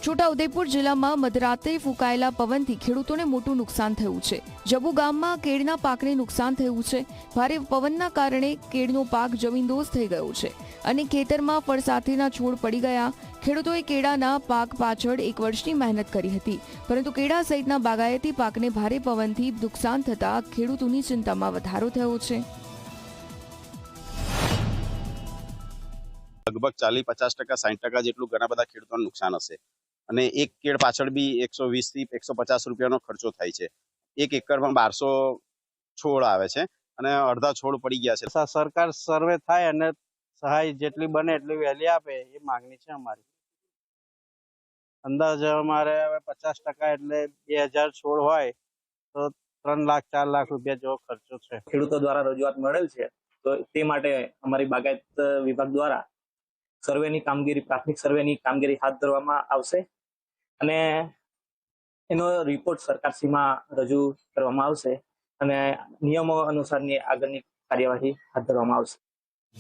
છોટાઉદેપુર જિલ્લામાં મધરાતે ફૂંકાયેલા પવનથી ખેડૂતોને મોટું નુકસાન થયું છે। જબુ ગામમાં કેળના પાકને નુકસાન થયું છે। ભારે પવનના કારણે કેળનો પાક જમીનદોસ્ત થઈ ગયો છે અને ખેતરમાં ફળ સાથેના છોડ પડી ગયા। ખેડૂતોએ કેળાના પાક પાછળ 1 વર્ષની મહેનત કરી હતી, પરંતુ કેળા સહિતના બાગાયતી પાકને ભારે પવનથી નુકસાન થતા ખેડૂતોની ચિંતામાં વધારો થયો છે। लगभग 40-50% 60% જેટલું ઘણા બધા ખેડૂતોને નુકસાન હશે અને એક કેળ પાછળ બી 120 થી 150 રૂપિયાનો ખર્ચો થાય છે। 1 એકરમાં 1200 છોડ આવે છે અને અડધા છોડ પડી ગયા છે। સરકાર સર્વે થાય અને સહાય જેટલી બને એટલી વહેલી આપે એ માંગણી છે અમારી। અંદાજ અમારે 50% એટલે 2000 છોડ હોય તો 3 લાખ 4 લાખ રૂપિયા જેવો ખર્ચો છે। ખેડૂતો દ્વારા રજૂઆત મળેલ છે, તો તે માટે અમારી બાગાયત વિભાગ દ્વારા સર્વેની કામગીરી, પ્રાથમિક સર્વેની કામગીરી હાથ ધરવામાં આવશે અને એનો રિપોર્ટ સરકારશ્રીમાં રજૂ કરવામાં આવશે અને નિયમો અનુસારની આગળની કાર્યવાહી હાથ ધરવામાં આવશે।